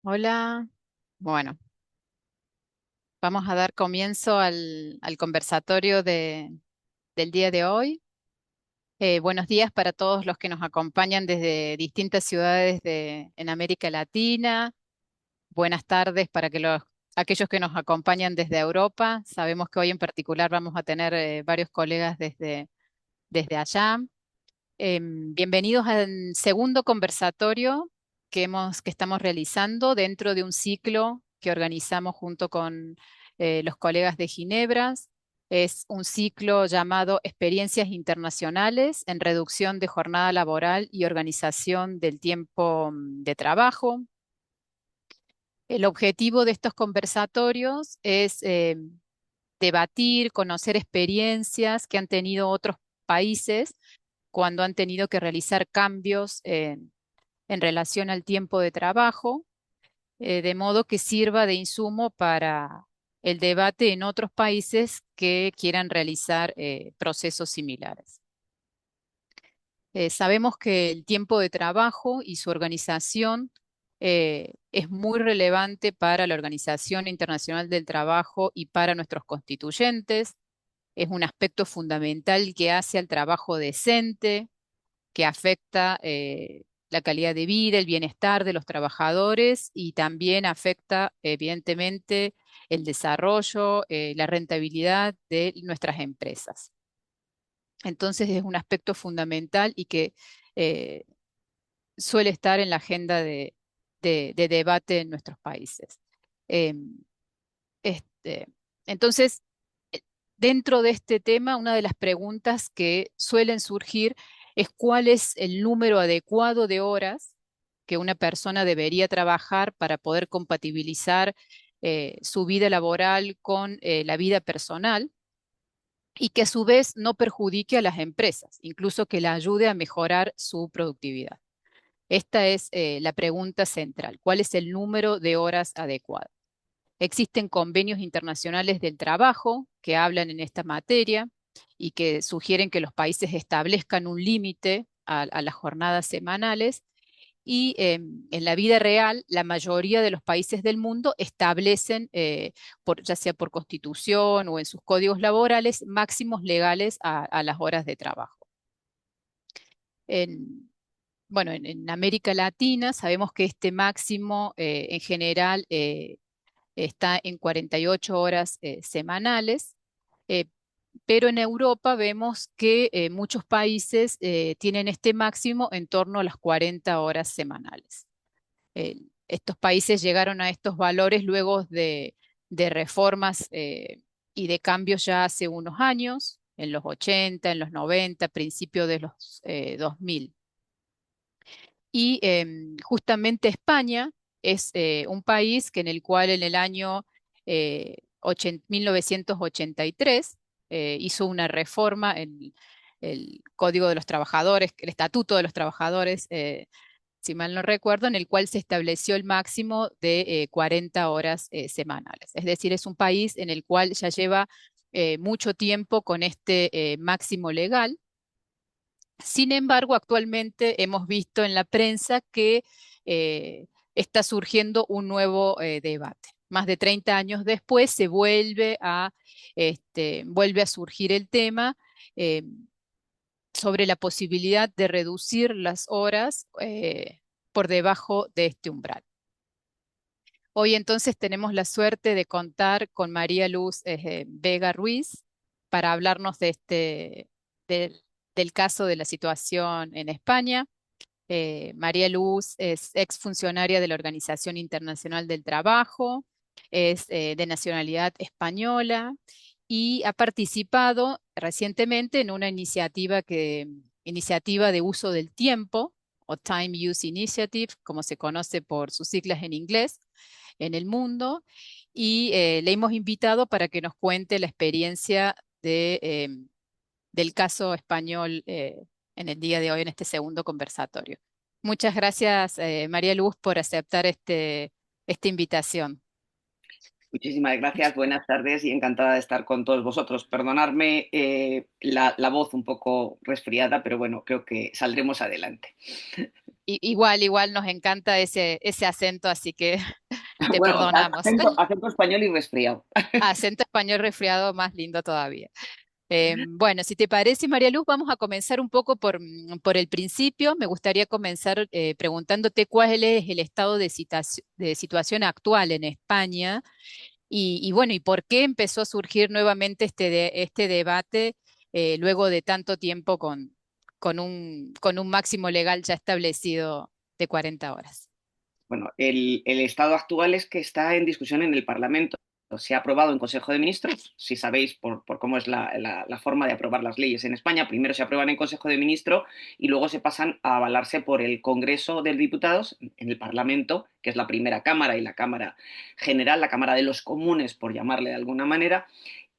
Hola, bueno, vamos a dar comienzo al conversatorio del día de hoy. Buenos días para todos los que nos acompañan desde distintas ciudades en América Latina. Buenas tardes para aquellos que nos acompañan desde Europa. Sabemos que hoy en particular vamos a tener varios colegas desde allá. Bienvenidos al segundo conversatorio que estamos realizando dentro de un ciclo que organizamos junto con los colegas de Ginebra. Es un ciclo llamado Experiencias Internacionales en Reducción de Jornada Laboral y Organización del Tiempo de Trabajo. El objetivo de estos conversatorios es debatir, conocer experiencias que han tenido otros países cuando han tenido que realizar cambios en relación al tiempo de trabajo, de modo que sirva de insumo para el debate en otros países que quieran realizar procesos similares. Sabemos que el tiempo de trabajo y su organización es muy relevante para la Organización Internacional del Trabajo y para nuestros constituyentes. Es un aspecto fundamental que hace al trabajo decente, que afecta la calidad de vida, el bienestar de los trabajadores y también afecta, evidentemente, el desarrollo, la rentabilidad de nuestras empresas. Entonces es un aspecto fundamental y que eh, suele estar en la agenda de debate en nuestros países. Em, este, entonces, eh, dentro de este tema, una de las preguntas que suelen surgir es cuál es el número adecuado de horas que una persona debería trabajar para poder compatibilizar su vida laboral con la vida personal y que a su vez no perjudique a las empresas, incluso que la ayude a mejorar su productividad. Esta es la pregunta central. ¿Cuál es el número de horas adecuado? Existen convenios internacionales del trabajo que hablan en esta materia y que sugieren que los países establezcan un límite a las jornadas semanales y en la vida real la mayoría de los países del mundo establecen, ya sea por constitución o en sus códigos laborales, máximos legales a las horas de trabajo. En, bueno, en América Latina sabemos que este máximo en general está en 48 horas semanales, eh, pero en Europa vemos que muchos países tienen este máximo en torno a las 40 horas semanales. Estos países llegaron a estos valores luego de reformas y de cambios ya hace unos años, en los 80, en los 90, principios de los 2000. Y justamente España es un país que en el cual en el año 1983 hizo una reforma en el Código de los Trabajadores, el Estatuto de los Trabajadores, si mal no recuerdo, en el cual se estableció el máximo de 40 horas semanales. Es decir, es un país en el cual ya lleva mucho tiempo con este máximo legal. Sin embargo, actualmente hemos visto en la prensa que está surgiendo un nuevo debate. Más de 30 años después se vuelve a surgir el tema eh, sobre la posibilidad de reducir las horas por debajo de este umbral. Hoy entonces tenemos la suerte de contar con María Luz Vega Ruiz para hablarnos del del caso de la situación en España. María Luz es exfuncionaria de la Organización Internacional del Trabajo, es de nacionalidad española y ha participado recientemente en una iniciativa de uso del tiempo, o Time Use Initiative, como se conoce por sus siglas en inglés, en el mundo, y le hemos invitado para que nos cuente la experiencia del caso español en el día de hoy, en este segundo conversatorio. Muchas gracias, María Luz, por aceptar esta invitación. Muchísimas gracias, buenas tardes y encantada de estar con todos vosotros. Perdonadme la voz un poco resfriada, pero bueno, creo que saldremos adelante. igual nos encanta ese acento, así que te Bueno, perdonamos. acento español y resfriado. Acento español resfriado más lindo todavía. Bueno, si te parece, María Luz, vamos a comenzar un poco por el principio. Me gustaría comenzar preguntándote cuál es el estado de situación actual en España y bueno, y por qué empezó a surgir nuevamente este debate luego de tanto tiempo con un máximo legal ya establecido de 40 horas. Bueno, el estado actual es que está en discusión en el Parlamento. Se ha aprobado en Consejo de Ministros, si sabéis por cómo es la forma de aprobar las leyes en España. Primero se aprueban en Consejo de Ministros y luego se pasan a avalarse por el Congreso de Diputados en el Parlamento, que es la primera Cámara y la Cámara General, la Cámara de los Comunes, por llamarle de alguna manera,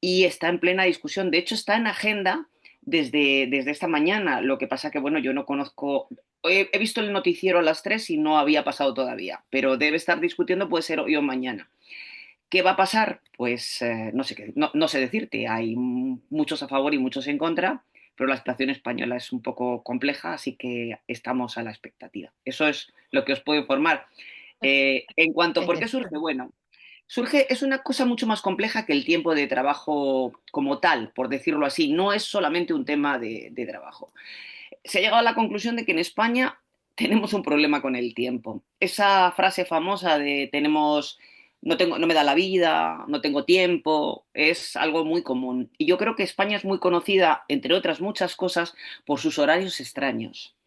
y está en plena discusión. De hecho, está en agenda desde esta mañana. Lo que pasa que, bueno, yo no conozco. He visto el noticiero a las 3 y no había pasado todavía, pero debe estar discutiendo, puede ser hoy o mañana. ¿Qué va a pasar? Pues no sé, no sé decirte. Hay muchos a favor y muchos en contra, pero la situación española es un poco compleja, así que estamos a la expectativa. Eso es lo que os puedo informar. En cuanto a por qué surge, bueno, es una cosa mucho más compleja que el tiempo de trabajo como tal, por decirlo así. No es solamente un tema de trabajo. Se ha llegado a la conclusión de que en España tenemos un problema con el tiempo. Esa frase famosa de no me da la vida, no tengo tiempo, es algo muy común. Y yo creo que España es muy conocida, entre otras muchas cosas, por sus horarios extraños.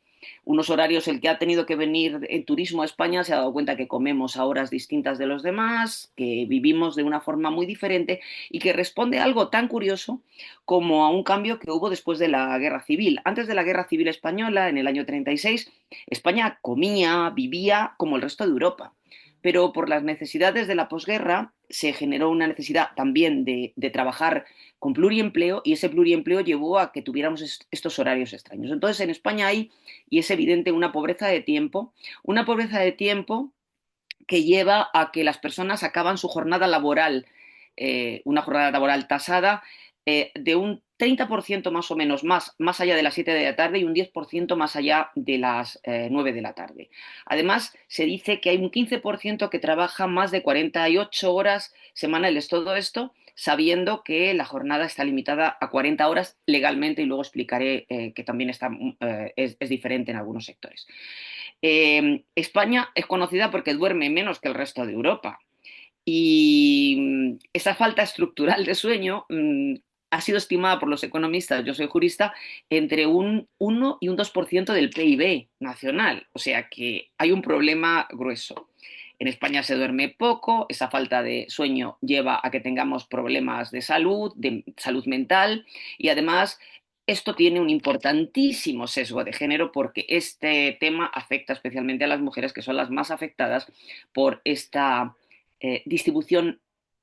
Unos horarios, el que ha tenido que venir en turismo a España se ha dado cuenta que comemos a horas distintas de los demás, que vivimos de una forma muy diferente y que responde a algo tan curioso como a un cambio que hubo después de la Guerra Civil. Antes de la Guerra Civil Española, en el año 36, España comía, vivía como el resto de Europa. Pero por las necesidades de la posguerra se generó una necesidad también de trabajar con pluriempleo y ese pluriempleo llevó a que tuviéramos estos horarios extraños. Entonces en España hay, y es evidente, una pobreza de tiempo que lleva a que las personas acaban su jornada laboral, una jornada laboral tasada, de un 30% más o menos más allá de las 7 de la tarde y un 10% más allá de las 9 de la tarde. Además, se dice que hay un 15% que trabaja más de 48 horas semanales. Todo esto sabiendo que la jornada está limitada a 40 horas legalmente y luego explicaré que también es diferente en algunos sectores. España es conocida porque duerme menos que el resto de Europa y esa falta estructural de sueño ha sido estimada por los economistas, yo soy jurista, entre un 1 y un 2% del PIB nacional. O sea que hay un problema grueso. En España se duerme poco, esa falta de sueño lleva a que tengamos problemas de salud mental y además esto tiene un importantísimo sesgo de género porque este tema afecta especialmente a las mujeres que son las más afectadas por esta distribución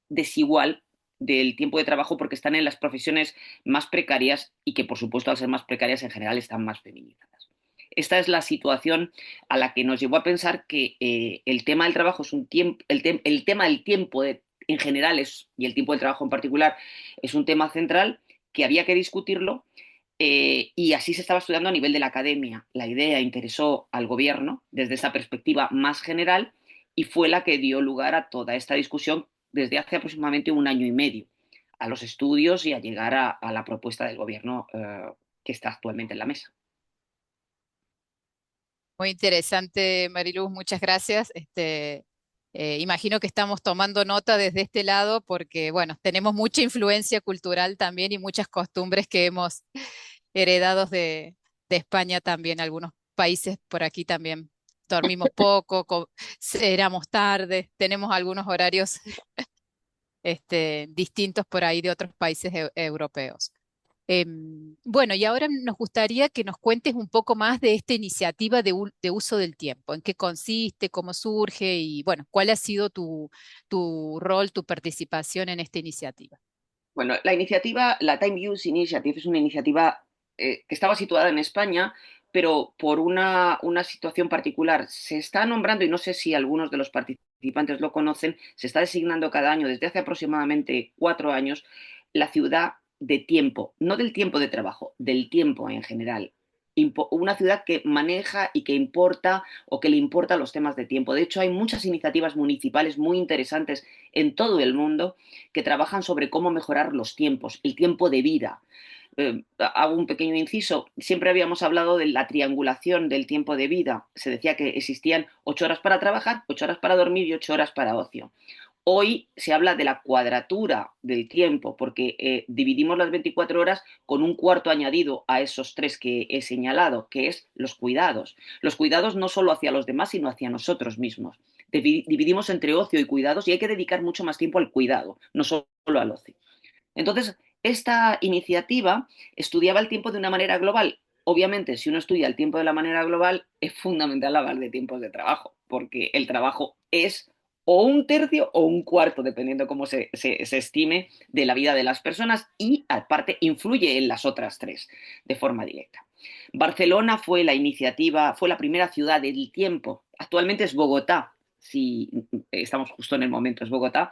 desigual del tiempo de trabajo porque están en las profesiones más precarias y que por supuesto al ser más precarias en general están más feminizadas. Esta es la situación a la que nos llevó a pensar que el tema del trabajo es un tiempo, el tema del tiempo en general y el tiempo del trabajo en particular es un tema central que había que discutirlo y así se estaba estudiando a nivel de la academia. La idea interesó al gobierno desde esa perspectiva más general y fue la que dio lugar a toda esta discusión desde hace aproximadamente un año y medio, a los estudios y a llegar a la propuesta del gobierno que está actualmente en la mesa. Muy interesante, Mariluz, muchas gracias. Imagino que estamos tomando nota desde este lado porque, bueno, tenemos mucha influencia cultural también y muchas costumbres que hemos heredado de España también. Algunos países por aquí también dormimos poco, cenamos tarde, tenemos algunos horarios distintos por ahí de otros países europeos. Bueno, y ahora nos gustaría que nos cuentes un poco más de esta iniciativa de uso del tiempo, en qué consiste, cómo surge y, bueno, cuál ha sido tu rol, tu participación en esta iniciativa. Bueno, la iniciativa, la Time Use Initiative, es una iniciativa que estaba situada en España, pero por una situación particular se está nombrando, y no sé si algunos de los participantes lo conocen, se está designando cada año, desde hace aproximadamente 4 años, la ciudad de tiempo, no del tiempo de trabajo, del tiempo en general. una ciudad que maneja y que importa o que le importa los temas de tiempo. De hecho, hay muchas iniciativas municipales muy interesantes en todo el mundo que trabajan sobre cómo mejorar los tiempos, el tiempo de vida. Hago un pequeño inciso, siempre habíamos hablado de la triangulación del tiempo de vida. Se decía que existían 8 horas para trabajar, 8 horas para dormir y 8 horas para ocio. Hoy se habla de la cuadratura del tiempo, porque dividimos las 24 horas con un cuarto añadido a esos tres que he señalado, que es los cuidados. Los cuidados no solo hacia los demás, sino hacia nosotros mismos. Dividimos entre ocio y cuidados y hay que dedicar mucho más tiempo al cuidado, no solo al ocio. Entonces, esta iniciativa estudiaba el tiempo de una manera global. Obviamente, si uno estudia el tiempo de la manera global, es fundamental hablar de tiempos de trabajo, porque el trabajo es o un tercio o un cuarto, dependiendo cómo se estime, de la vida de las personas y, aparte, influye en las otras tres de forma directa. Barcelona fue la iniciativa, fue la primera ciudad del tiempo. Actualmente es Bogotá, si estamos justo en el momento, es Bogotá,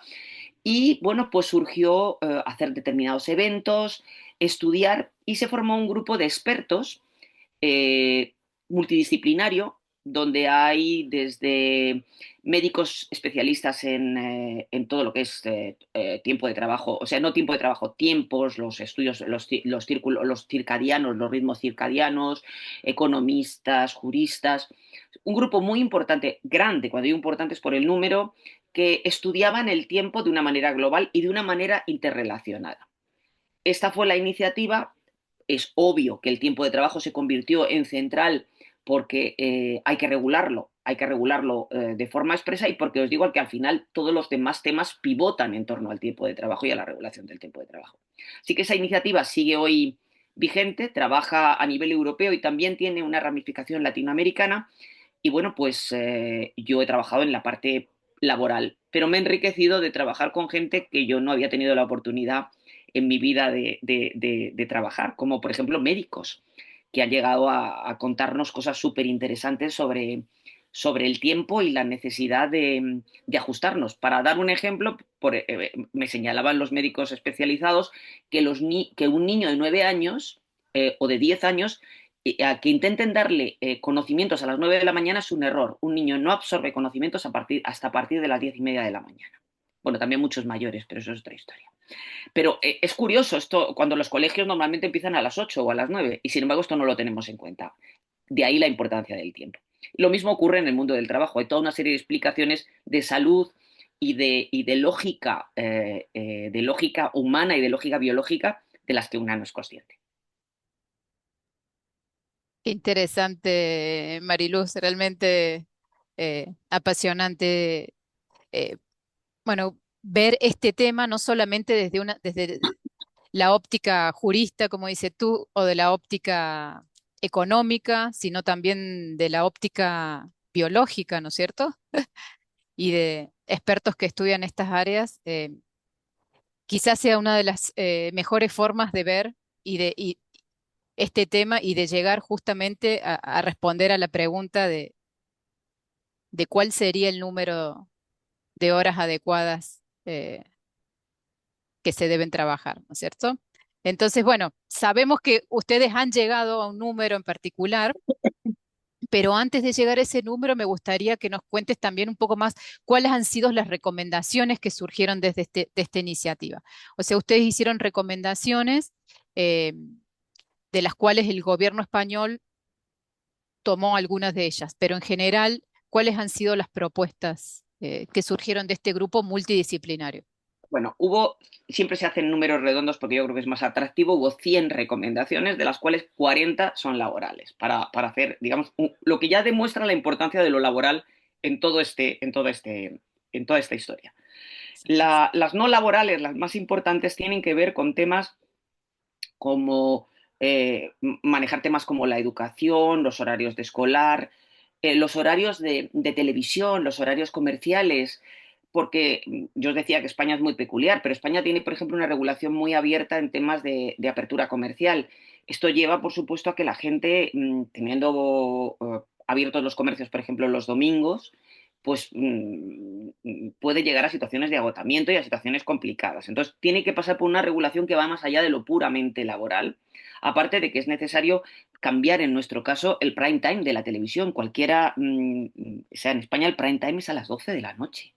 y bueno, pues surgió hacer determinados eventos, estudiar y se formó un grupo de expertos eh, multidisciplinario donde hay desde médicos especialistas en todo lo que es tiempo de trabajo, o sea, no tiempo de trabajo, tiempos, los estudios, los círculos, los circadianos, los ritmos circadianos, economistas, juristas, un grupo muy importante, grande, cuando digo importante es por el número, que estudiaban el tiempo de una manera global y de una manera interrelacionada. Esta fue la iniciativa. Es obvio que el tiempo de trabajo se convirtió en central porque hay que regularlo de forma expresa y porque os digo que al final todos los demás temas pivotan en torno al tiempo de trabajo y a la regulación del tiempo de trabajo. Así que esa iniciativa sigue hoy vigente, trabaja a nivel europeo y también tiene una ramificación latinoamericana y bueno, pues yo he trabajado en la parte laboral, pero me he enriquecido de trabajar con gente que yo no había tenido la oportunidad en mi vida de trabajar, como por ejemplo médicos, que han llegado a contarnos cosas súper interesantes sobre el tiempo y la necesidad de ajustarnos. Para dar un ejemplo, me señalaban los médicos especializados que, que un niño de 9 años o de 10 años a que intenten darle conocimientos a las 9 de la mañana es un error. Un niño no absorbe conocimientos hasta a partir de las 10:30 de la mañana. Bueno, también muchos mayores, pero eso es otra historia. Pero es curioso esto cuando los colegios normalmente empiezan a las 8 o a las 9 y sin embargo esto no lo tenemos en cuenta. De ahí la importancia del tiempo. Lo mismo ocurre en el mundo del trabajo. Hay toda una serie de explicaciones de salud de lógica humana y de lógica biológica de las que una no es consciente. Qué interesante, Mariluz, realmente apasionante. eh, bueno, ver este tema no solamente desde la óptica jurista, como dices tú, o de la óptica económica, sino también de la óptica biológica, ¿no es cierto? Y de expertos que estudian estas áreas. Quizás sea una de las mejores formas de ver y este tema y de llegar justamente a responder a la pregunta de cuál sería el número de horas adecuadas que se deben trabajar, ¿no es cierto? Entonces, bueno, sabemos que ustedes han llegado a un número en particular, pero antes de llegar a ese número, me gustaría que nos cuentes también un poco más cuáles han sido las recomendaciones que surgieron desde de esta iniciativa. O sea, ustedes hicieron recomendaciones eh, de las cuales el gobierno español tomó algunas de ellas, pero en general, ¿cuáles han sido las propuestas que surgieron de este grupo multidisciplinario? Bueno, siempre se hacen números redondos porque yo creo que es más atractivo, hubo 100 recomendaciones, de las cuales 40 son laborales, para hacer, digamos, lo que ya demuestra la importancia de lo laboral en toda esta historia. Las no laborales, las más importantes, tienen que ver con temas como manejar temas como la educación, los horarios de escolar, los horarios de televisión, los horarios comerciales, porque yo os decía que España es muy peculiar, pero España tiene, por ejemplo, una regulación muy abierta en temas de apertura comercial. Esto lleva, por supuesto, a que la gente, teniendo abiertos los comercios, por ejemplo, los domingos, pues puede llegar a situaciones de agotamiento y a situaciones complicadas. Entonces, tiene que pasar por una regulación que va más allá de lo puramente laboral, aparte de que es necesario cambiar, en nuestro caso, el prime time de la televisión. Cualquiera, o sea, en España el prime time es a las 12 de la noche.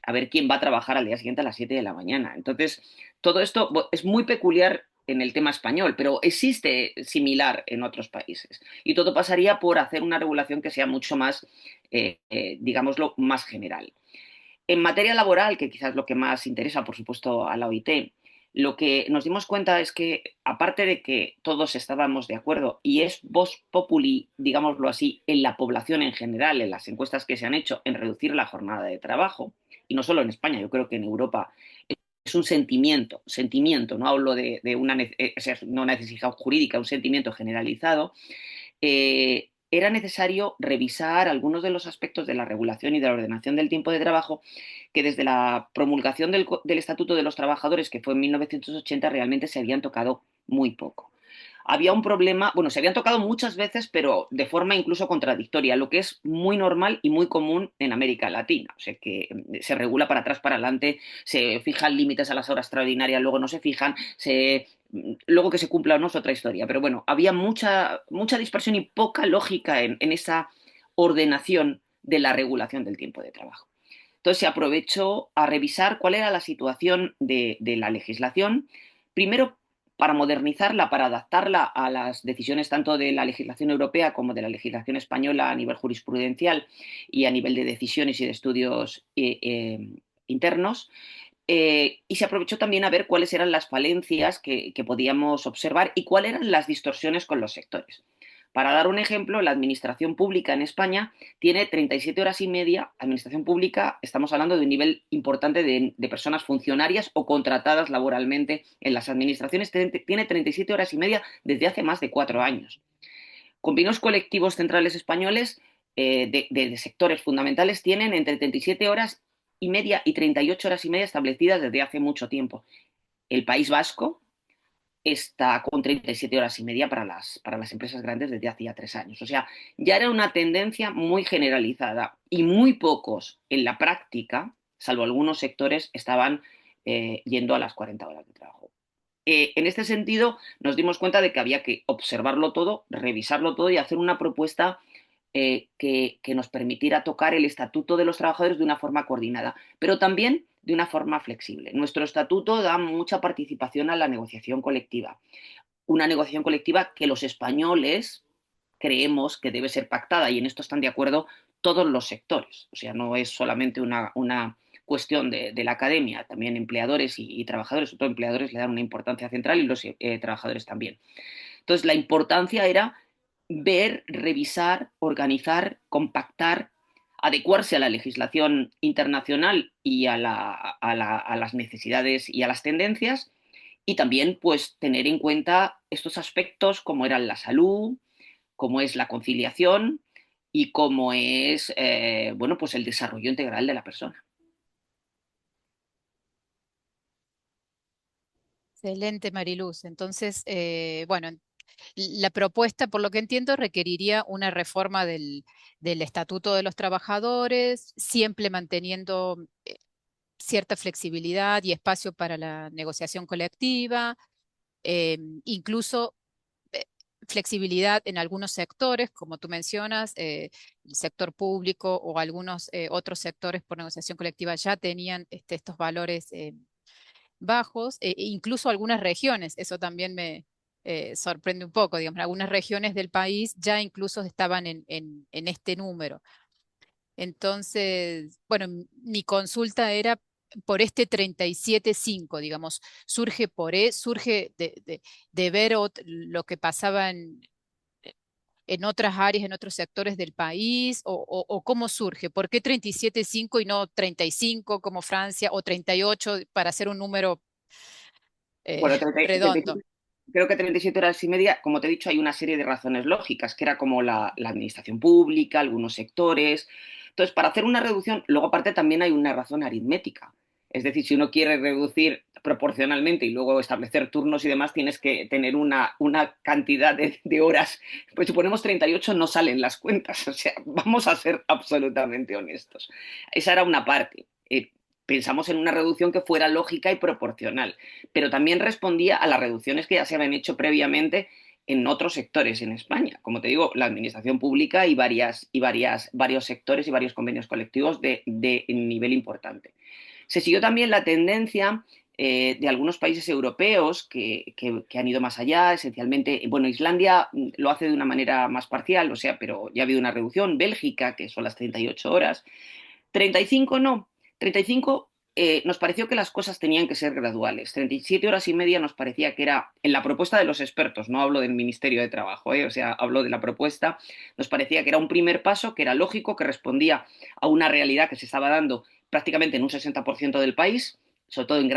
A ver quién va a trabajar al día siguiente a las 7 de la mañana. Entonces, todo esto es muy peculiar en el tema español, pero existe similar en otros países. Y todo pasaría por hacer una regulación que sea mucho más, digámoslo, más general. En materia laboral, que quizás es lo que más interesa, por supuesto, a la OIT, lo que nos dimos cuenta es que, aparte de que todos estábamos de acuerdo, y es vox populi, digámoslo así, en la población en general, en las encuestas que se han hecho, en reducir la jornada de trabajo, y no solo en España, yo creo que en Europa es un sentimiento, no hablo de una, o sea, no una necesidad jurídica, un sentimiento generalizado, era necesario revisar algunos de los aspectos de la regulación y de la ordenación del tiempo de trabajo que desde la promulgación del Estatuto de los Trabajadores, que fue en 1980, realmente se habían tocado muy poco. Había un problema, bueno, se habían tocado muchas veces, pero de forma incluso contradictoria, lo que es muy normal y muy común en América Latina. O sea, que se regula para atrás, para adelante, se fijan límites a las horas extraordinarias, luego no se fijan, luego que se cumpla o no es otra historia. Pero bueno, había mucha dispersión y poca lógica en esa ordenación de la regulación del tiempo de trabajo. Entonces se aprovechó a revisar cuál era la situación de la legislación, primero para modernizarla, para adaptarla a las decisiones tanto de la legislación europea como de la legislación española a nivel jurisprudencial y a nivel de decisiones y de estudios internos. Y se aprovechó también a ver cuáles eran las falencias que podíamos observar y cuáles eran las distorsiones con los sectores. Para dar un ejemplo, la administración pública en España tiene 37 horas y media. Administración pública, estamos hablando de un nivel importante de personas funcionarias o contratadas laboralmente en las administraciones, tiene 37 horas y media desde hace más de 4 años. Convenios colectivos centrales españoles de sectores fundamentales tienen entre 37 horas y media y 38 horas y media establecidas desde hace mucho tiempo. El País Vasco está con 37 horas y media para las empresas grandes desde hacía 3 años. O sea, ya era una tendencia muy generalizada y muy pocos en la práctica, salvo algunos sectores, estaban yendo a las 40 horas de trabajo. En este sentido, nos dimos cuenta de que había que observarlo todo, revisarlo todo y hacer una propuesta que nos permitiera tocar el estatuto de los trabajadores de una forma coordinada, pero también de una forma flexible. Nuestro estatuto da mucha participación a la negociación colectiva, una negociación colectiva que los españoles creemos que debe ser pactada y en esto están de acuerdo todos los sectores. O sea, no es solamente una cuestión de la academia, también empleadores y trabajadores, sobre todo empleadores le dan una importancia central y los trabajadores también. Entonces, la importancia era ver, revisar, organizar, compactar, adecuarse a la legislación internacional y a las necesidades y a las tendencias, y también pues tener en cuenta estos aspectos como eran la salud, como es la conciliación y como es bueno, pues el desarrollo integral de la persona. Excelente, Mariluz. Entonces, bueno, la propuesta, por lo que entiendo, requeriría una reforma del Estatuto de los Trabajadores, siempre manteniendo cierta flexibilidad y espacio para la negociación colectiva, incluso eh, flexibilidad en algunos sectores, como tú mencionas, el sector público o algunos otros sectores por negociación colectiva ya tenían estos valores bajos, e incluso algunas regiones, eso también me sorprende un poco, digamos, algunas regiones del país ya incluso estaban en este número. Entonces, bueno, mi consulta era por este 37.5, digamos, surge de ver lo que pasaba en otras áreas, en otros sectores del país, o cómo surge, ¿por qué 37.5 y no 35 como Francia o 38 para hacer un número Bueno, 37, redondo? creo que 37 horas y media, como te he dicho, hay una serie de razones lógicas, que era como la administración pública, algunos sectores. Entonces, para hacer una reducción, luego aparte también hay una razón aritmética. Es decir, si uno quiere reducir proporcionalmente y luego establecer turnos y demás, tienes que tener una cantidad de horas. Pues si ponemos 38 no salen las cuentas. O sea, vamos a ser absolutamente honestos. Esa era una parte. Pensamos en una reducción que fuera lógica y proporcional, pero también respondía a las reducciones que ya se habían hecho previamente en otros sectores en España. Como te digo, la administración pública varios sectores y varios convenios colectivos de nivel importante. Se siguió también la tendencia de algunos países europeos que han ido más allá, esencialmente, bueno, Islandia lo hace de una manera más parcial, o sea, pero ya ha habido una reducción, Bélgica, que son las 38 horas, 35 no, 35 nos pareció que las cosas tenían que ser graduales. 37 horas y media nos parecía que era, en la propuesta de los expertos, no hablo del Ministerio de Trabajo, o sea, hablo de la propuesta, nos parecía que era un primer paso, que era lógico, que respondía a una realidad que se estaba dando prácticamente en un 60% del país, sobre todo en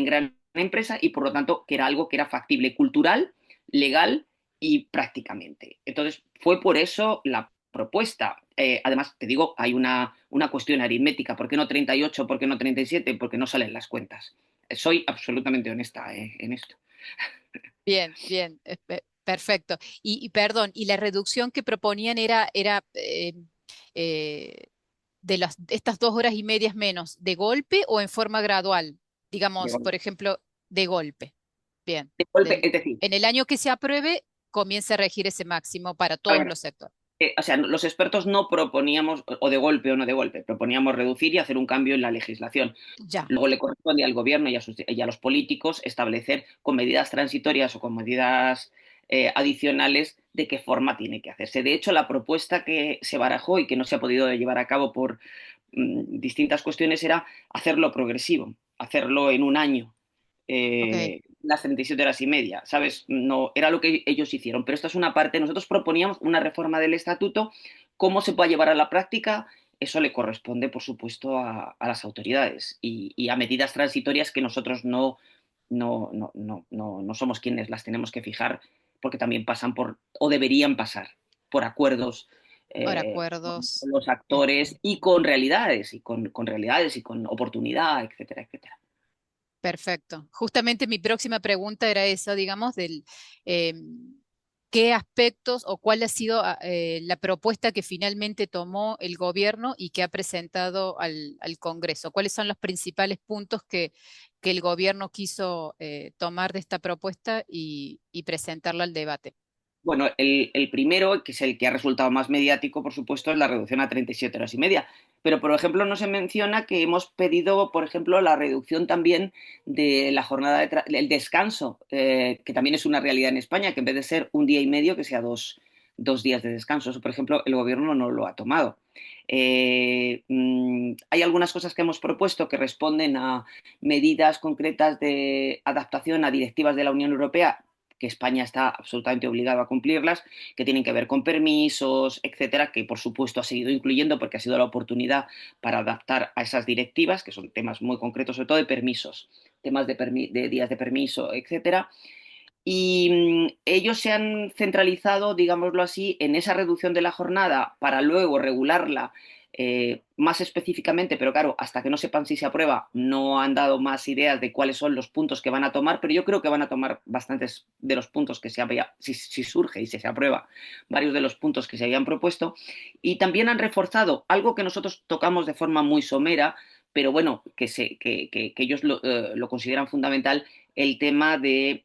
gran empresa, y por lo tanto que era algo que era factible cultural, legal y prácticamente. Entonces, fue por eso la propuesta. Además, te digo, hay una cuestión aritmética. ¿Por qué no 38? ¿Por qué no 37? Porque no salen las cuentas. Soy absolutamente honesta en esto. Bien, bien, perfecto. Y perdón, ¿y la reducción que proponían era eh, de estas 2 horas y media menos, de golpe o en forma gradual? De Digamos, por golpe. ejemplo, de golpe. Bien. De golpe, es decir, En el año que se apruebe, comienza a regir ese máximo para a todos ver, los sectores. o sea, los expertos no proponíamos, o de golpe o no de golpe, proponíamos reducir y hacer un cambio en la legislación. Ya, Luego le corresponde al gobierno y a los políticos establecer con medidas transitorias o con medidas adicionales de qué forma tiene que hacerse. De hecho, la propuesta que se barajó y que no se ha podido llevar a cabo por distintas cuestiones era hacerlo progresivo, hacerlo en un año, ok. las 37 horas y media, ¿sabes? No, era lo que ellos hicieron, pero esta es una parte, nosotros proponíamos una reforma del estatuto, cómo se puede llevar a la práctica, eso le corresponde, por supuesto, a las autoridades y a medidas transitorias que nosotros no somos quienes las tenemos que fijar, porque también pasan por, o deberían pasar, por acuerdos Por con acuerdos. los eh, actores y con realidades, con realidades y con oportunidad, etcétera, etcétera. Perfecto. Justamente mi próxima pregunta era esa, digamos, eh, qué aspectos o cuál ha sido la propuesta que finalmente tomó el gobierno y que ha presentado al Congreso. ¿Cuáles son los principales puntos que el gobierno quiso tomar de esta propuesta y presentarla al debate? Bueno, el primero, que es el que ha resultado más mediático, por supuesto, es la reducción a 37 horas y media. Pero, por ejemplo, no se menciona que hemos pedido, por ejemplo, la reducción también de la jornada del descanso, que también es una realidad en España, que en vez de ser un día y medio, que sea dos días de descanso. Eso, por ejemplo, el gobierno no lo ha tomado. Hay algunas cosas que hemos propuesto que responden a medidas concretas de adaptación a directivas de la Unión Europea que España está absolutamente obligado a cumplirlas, que tienen que ver con permisos, etcétera, que por supuesto ha seguido incluyendo porque ha sido la oportunidad para adaptar a esas directivas, que son temas muy concretos, sobre todo de permisos, temas de días de permiso, etcétera. Y ellos se han centralizado, digámoslo así, en esa reducción de la jornada para luego regularla más específicamente, pero claro, hasta que no sepan si se aprueba, no han dado más ideas de cuáles son los puntos que van a tomar, pero yo creo que van a tomar bastantes de los puntos que se había, si surge y si se aprueba, varios de los puntos que se habían propuesto. Y también han reforzado algo que nosotros tocamos de forma muy somera, pero bueno, que ellos lo consideran fundamental, el tema de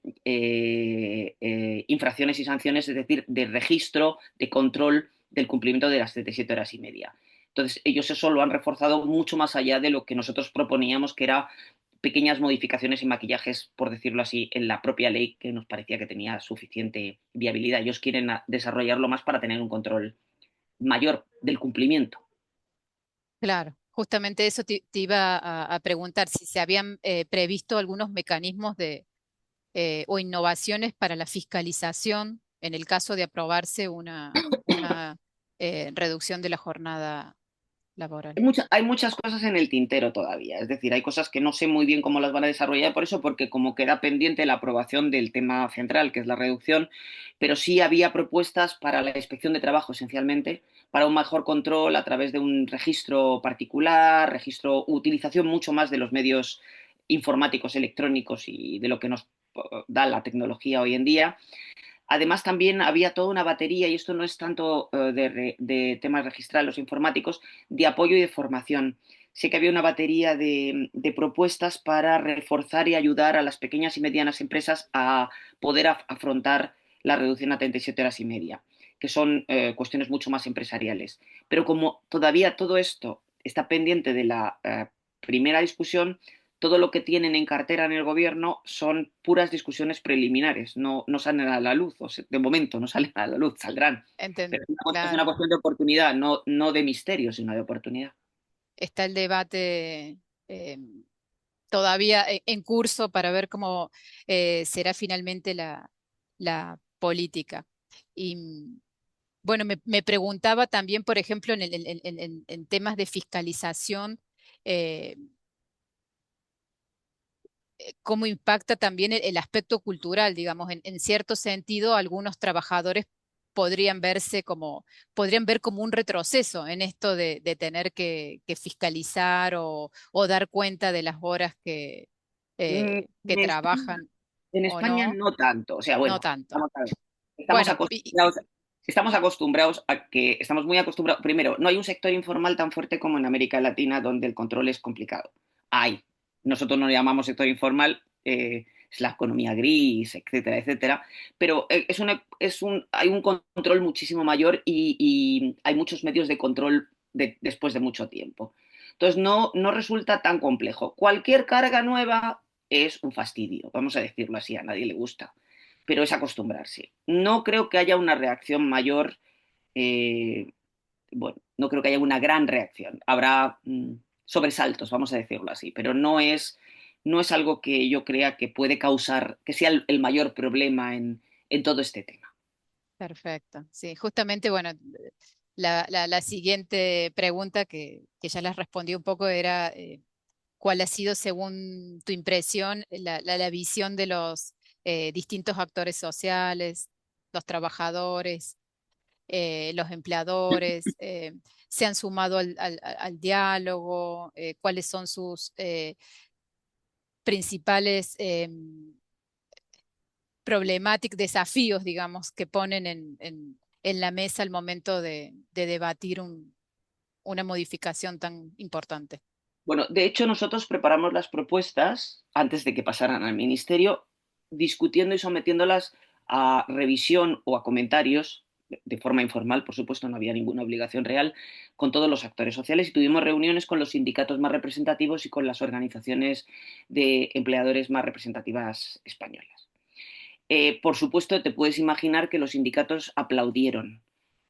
infracciones y sanciones, es decir, de registro, de control del cumplimiento de las 37 horas y media. Entonces, ellos eso lo han reforzado mucho más allá de lo que nosotros proponíamos, que era pequeñas modificaciones y maquillajes, por decirlo así, en la propia ley que nos parecía que tenía suficiente viabilidad. Ellos quieren desarrollarlo más para tener un control mayor del cumplimiento. Claro, justamente eso te iba a preguntar, si se habían previsto algunos mecanismos o innovaciones para la fiscalización en el caso de aprobarse una reducción de la jornada laboral. Hay muchas cosas en el tintero todavía, es decir, hay cosas que no sé muy bien cómo las van a desarrollar, por eso, porque como queda pendiente la aprobación del tema central, que es la reducción, pero sí había propuestas para la inspección de trabajo, esencialmente, para un mejor control a través de un registro particular, utilización mucho más de los medios informáticos electrónicos y de lo que nos da la tecnología hoy en día. Además, también había toda una batería, y esto no es tanto de temas registrales informáticos, de apoyo y de formación. Sé que había una batería de propuestas para reforzar y ayudar a las pequeñas y medianas empresas a poder afrontar la reducción a 37 horas y media, que son cuestiones mucho más empresariales. Pero como todavía todo esto está pendiente de la primera discusión, todo lo que tienen en cartera en el gobierno son puras discusiones preliminares, no salen a la luz, o sea, de momento no salen a la luz, saldrán. Pero es una Claro. cuestión de oportunidad, no de misterio, sino de oportunidad. Está el debate eh, todavía en curso para ver cómo será finalmente la política. Y bueno, me preguntaba también, por ejemplo, en temas de fiscalización, eh, cómo impacta también el aspecto cultural, digamos, en cierto sentido, algunos trabajadores podrían verse como, podrían ver como un retroceso en esto de tener que fiscalizar o dar cuenta de las horas que En España, trabajan en o España no, no tanto, o sea, no bueno, tanto. vamos a ver. Estamos Bueno, acostumbrados, estamos acostumbrados a que, estamos muy acostumbrados, primero, no hay un sector informal tan fuerte como en América Latina donde el control es complicado. Hay, nosotros no le llamamos sector informal, es la economía gris, etcétera, etcétera, pero hay un control muchísimo mayor y hay muchos medios de control después de mucho tiempo. Entonces no resulta tan complejo. Cualquier carga nueva es un fastidio, vamos a decirlo así, a nadie le gusta, pero es acostumbrarse. No creo que haya una reacción mayor, eh, bueno, no creo que haya una gran reacción. Habrá sobresaltos, vamos a decirlo así, pero no es algo que yo crea que puede causar, que sea el mayor problema en todo este tema. perfecto. Sí, justamente, bueno, la siguiente pregunta que ya les respondí un poco era cuál ha sido, según tu impresión, la visión de los distintos actores sociales, los trabajadores, los empleadores, se han sumado al diálogo, cuáles son sus principales problemáticas, desafíos, digamos, que ponen en la mesa al momento de debatir una modificación tan importante. Bueno, de hecho nosotros preparamos las propuestas antes de que pasaran al ministerio, discutiendo y sometiéndolas a revisión o a comentarios de forma informal, por supuesto, no había ninguna obligación real, con todos los actores sociales y tuvimos reuniones con los sindicatos más representativos y con las organizaciones de empleadores más representativas españolas. Por supuesto, te puedes imaginar que los sindicatos aplaudieron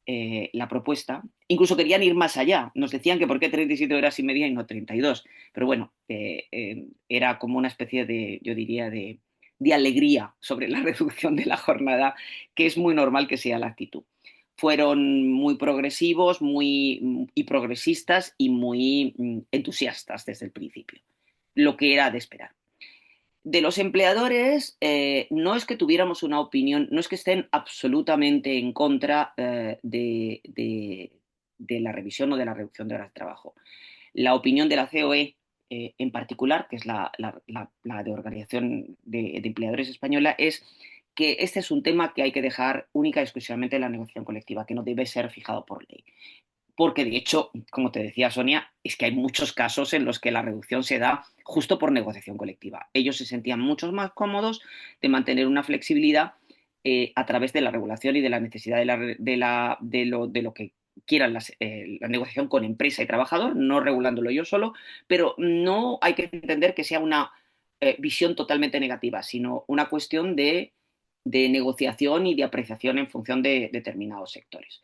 la propuesta. Incluso querían ir más allá. Nos decían que por qué 37 horas y media y no 32. Pero bueno, era como una especie de, yo diría, de alegría sobre la reducción de la jornada, que es muy normal que sea la actitud. Fueron muy progresivos y progresistas y muy entusiastas desde el principio, lo que era de esperar. De los empleadores, no es que tuviéramos una opinión, no es que estén absolutamente en contra de la revisión o de la reducción de horas de trabajo. La opinión de la COE en particular, que es la de Organización de Empleadores Española, es que este es un tema que hay que dejar única y exclusivamente en la negociación colectiva, que no debe ser fijado por ley porque de hecho, como te decía Sonia, es que hay muchos casos en los que la reducción se da justo por negociación colectiva. Ellos se sentían mucho más cómodos de mantener una flexibilidad a través de la regulación y de la necesidad de lo que quieran la negociación con empresa y trabajador, no regulándolo yo solo, pero no hay que entender que sea una visión totalmente negativa, sino una cuestión de negociación y de apreciación en función de determinados sectores.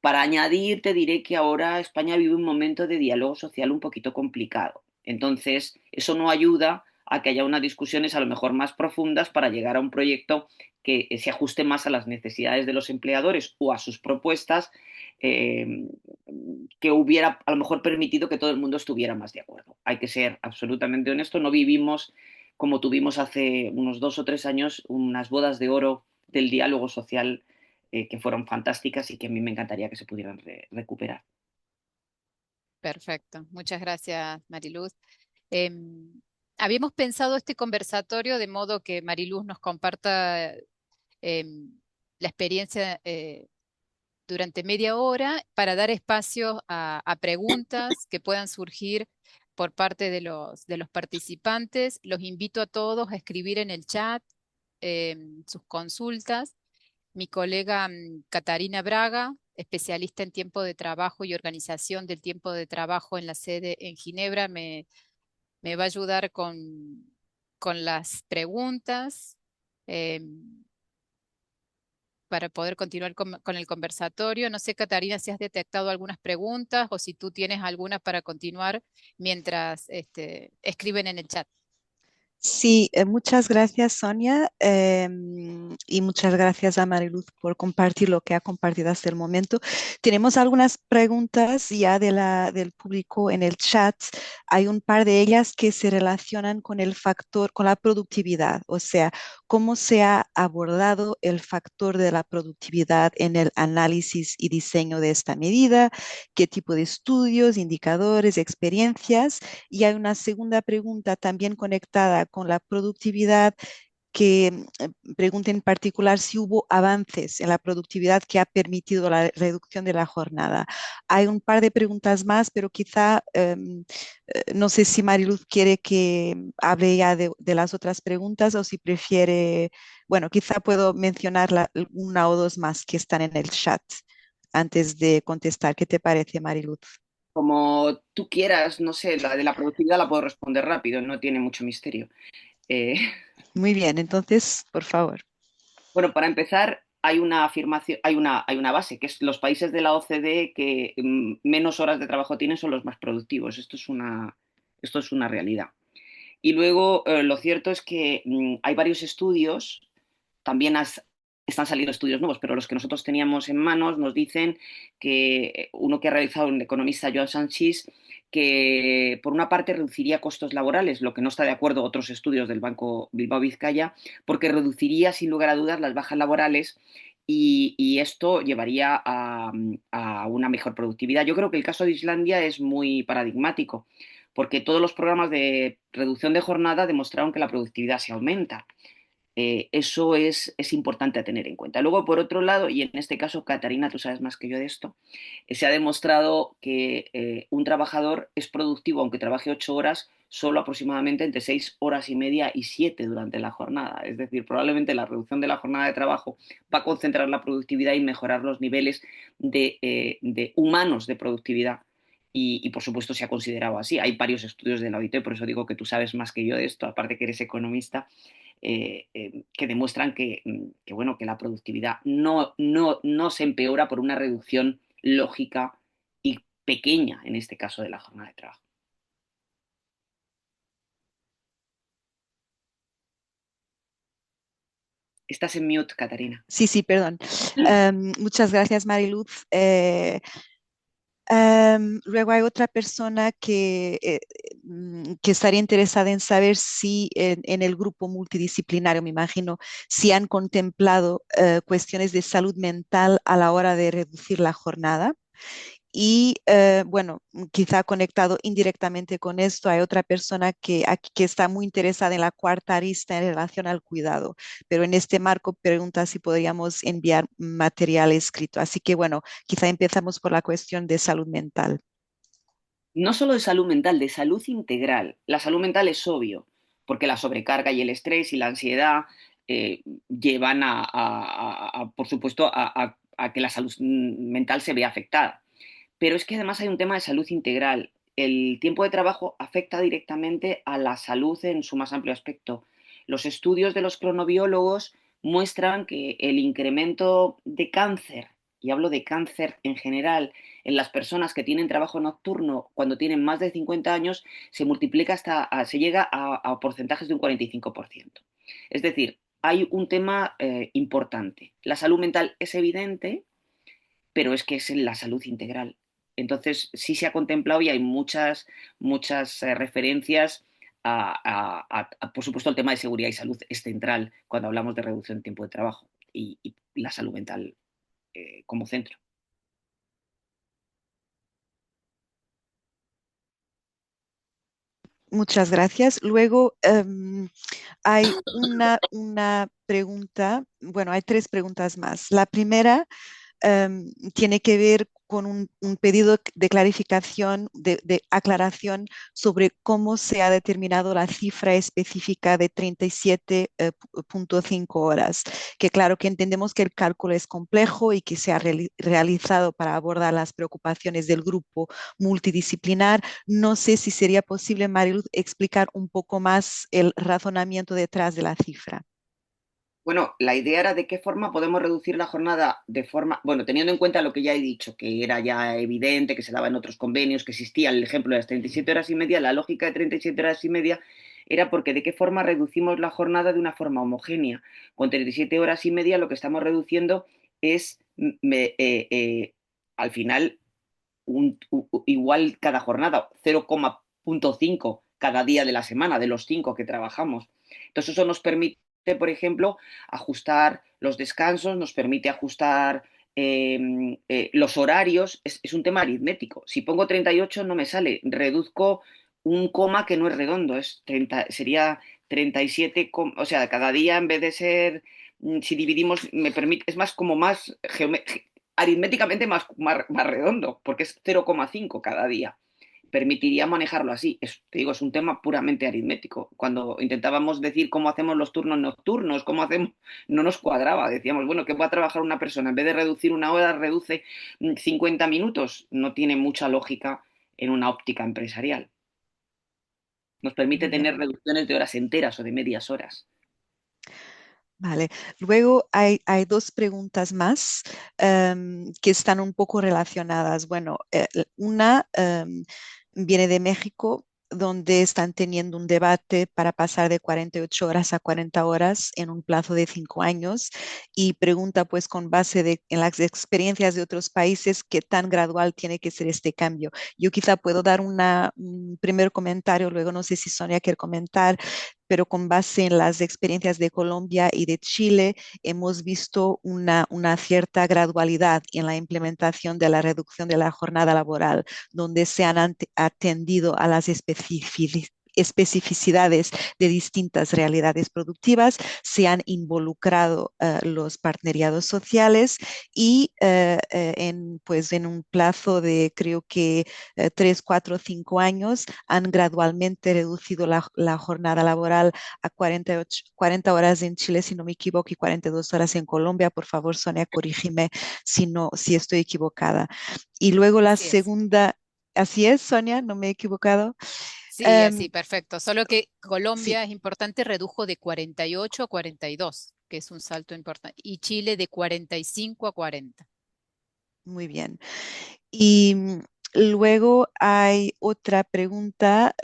Para añadir, te diré que ahora España vive un momento de diálogo social un poquito complicado. Entonces, eso no ayuda a que haya unas discusiones a lo mejor más profundas para llegar a un proyecto que se ajuste más a las necesidades de los empleadores o a sus propuestas, eh, que hubiera a lo mejor permitido que todo el mundo estuviera más de acuerdo. Hay que ser absolutamente honesto, no vivimos como tuvimos hace unos 2 o 3 años unas bodas de oro del diálogo social que fueron fantásticas y que a mí me encantaría que se pudieran recuperar. Perfecto. Muchas gracias, Mariluz. Em, Habíamos pensado este conversatorio de modo que Mariluz nos comparta em, la experiencia durante media hora para dar espacio a preguntas que puedan surgir por parte de los participantes. Los invito a todos a escribir en el chat sus consultas. Mi colega Catarina Braga, especialista en tiempo de trabajo y organización del tiempo de trabajo en la sede en Ginebra, me va a ayudar con las preguntas. em, para poder continuar con el conversatorio. No sé, Catarina, si has detectado algunas preguntas o si tú tienes alguna para continuar mientras escriben en el chat. Sí, muchas gracias Sonia y muchas gracias a Mariluz por compartir lo que ha compartido hasta el momento. Tenemos algunas preguntas ya del público en el chat. Hay un par de ellas que se relacionan con el factor, con la productividad, o sea, cómo se ha abordado el factor de la productividad en el análisis y diseño de esta medida, qué tipo de estudios, indicadores, experiencias. Y hay una segunda pregunta también conectada con la productividad que pregunta en particular si hubo avances en la productividad que ha permitido la reducción de la jornada. Hay un par de preguntas más, pero quizá no sé si Mariluz quiere que hable ya de las otras preguntas o si prefiere, bueno, quizá puedo mencionar una o dos más que están en el chat antes de contestar. ¿Qué te parece, Mariluz? Como tú quieras, no sé, la de la productividad la puedo responder rápido, no tiene mucho misterio. Eh, Muy bien, entonces, por favor. bueno, para empezar, hay una afirmación, hay una base, que es los países de la OCDE que menos horas de trabajo tienen son los más productivos. Esto es una realidad. Y luego, lo cierto es que hay varios estudios, también están saliendo estudios nuevos, pero los que nosotros teníamos en manos nos dicen que uno que ha realizado un economista, Joan Sanchis, que por una parte reduciría costos laborales, lo que no está de acuerdo otros estudios del Banco Bilbao Vizcaya, porque reduciría sin lugar a dudas las bajas laborales y esto llevaría a una mejor productividad. Yo creo que el caso de Islandia es muy paradigmático, porque todos los programas de reducción de jornada demostraron que la productividad se aumenta. Eso es importante a tener en cuenta. Luego, por otro lado, y en este caso, Catarina, tú sabes más que yo de esto, se ha demostrado que un trabajador es productivo, aunque trabaje 8 horas, solo aproximadamente entre 6 horas y media y 7 durante la jornada. Es decir, probablemente la reducción de la jornada de trabajo va a concentrar la productividad y mejorar los niveles de humanos de productividad. Por supuesto se ha considerado así. Hay varios estudios de la OIT, por eso digo que tú sabes más que yo de esto, aparte que eres economista, que demuestran bueno, que la productividad no se empeora por una reducción lógica y pequeña, en este caso, de la jornada de trabajo. Estás en mute, Catarina. Sí, sí, perdón. Muchas gracias, Mariluz. Luego hay otra persona que estaría interesada en saber si en el grupo multidisciplinario, me imagino, si han contemplado cuestiones de salud mental a la hora de reducir la jornada. Y bueno, quizá conectado indirectamente con esto, hay otra persona que está muy interesada en la cuarta arista en relación al cuidado, pero en este marco pregunta si podríamos enviar material escrito. Así que bueno, quizá empezamos por la cuestión de salud mental. No solo de salud mental, de salud integral. La salud mental es obvio, porque la sobrecarga y el estrés y la ansiedad llevan por supuesto, a que la salud mental se vea afectada. Pero es que además hay un tema de salud integral. El tiempo de trabajo afecta directamente a la salud en su más amplio aspecto. Los estudios de los cronobiólogos muestran que el incremento de cáncer, y hablo de cáncer en general, en las personas que tienen trabajo nocturno cuando tienen más de 50 años, se multiplica se llega a porcentajes de un 45%. Es decir, hay un tema importante. La salud mental es evidente, pero es que es en la salud integral. Entonces, sí se ha contemplado y hay muchas referencias por supuesto, el tema de seguridad y salud es central cuando hablamos de reducción de tiempo de trabajo y la salud mental como centro. Muchas gracias. Luego hay una pregunta, bueno, hay tres preguntas más. La primera tiene que ver con un pedido de clarificación, de aclaración sobre cómo se ha determinado la cifra específica de 37,5 horas, que claro que entendemos que el cálculo es complejo y que se ha realizado para abordar las preocupaciones del grupo multidisciplinar. No sé si sería posible, Mariluz, explicar un poco más el razonamiento detrás de la cifra. Bueno, la idea era de qué forma podemos reducir la jornada de forma, bueno, teniendo en cuenta lo que ya he dicho, que era ya evidente, que se daba en otros convenios, que existía el ejemplo de las 37 horas y media, la lógica de 37 horas y media era porque de qué forma reducimos la jornada de una forma homogénea. Con 37 horas y media lo que estamos reduciendo es, al final, igual cada jornada, 0,5 cada día de la semana, de los 5 que trabajamos. Entonces eso nos permite, por ejemplo, ajustar los descansos, nos permite ajustar los horarios, es un tema aritmético. Si pongo 38 no me sale, reduzco un coma que no es redondo, es 30, sería 37, o sea, cada día en vez de ser, si dividimos, me permite, es más como más aritméticamente más redondo, porque es 0,5 cada día. Permitiría manejarlo así. Te digo, es un tema puramente aritmético. Cuando intentábamos decir cómo hacemos los turnos nocturnos, cómo hacemos, no nos cuadraba. Decíamos, bueno, ¿qué va a trabajar una persona? En vez de reducir una hora, reduce 50 minutos. No tiene mucha lógica en una óptica empresarial. Nos permite Muy tener bien. reducciones de horas enteras o de medias horas. Vale. Luego hay dos preguntas más que están un poco relacionadas. Bueno, una viene de México, donde están teniendo un debate para pasar de 48 horas a 40 horas en un plazo de 5 años y pregunta pues con base en las experiencias de otros países qué tan gradual tiene que ser este cambio. Yo quizá puedo dar un primer comentario, luego no sé si Sonia quiere comentar, pero con base en las experiencias de Colombia y de Chile, hemos visto una cierta gradualidad en la implementación de la reducción de la jornada laboral, donde se han atendido a las especificidades de distintas realidades productivas, se han involucrado los partneriados sociales y pues en un plazo de creo que 3, 4, 5 años han gradualmente reducido la jornada laboral a 40 horas en Chile, si no me equivoco, y 42 horas en Colombia. Por favor, Sonia, corrígeme si estoy equivocada. Y luego la Así es. segunda, así es, Sonia, no me he equivocado. Sí, así, Um, perfecto. Solo que sí, Colombia es importante, redujo de 48 a 42, que es un salto importante, y Chile de 45 a 40. muy bien. Y luego hay otra pregunta,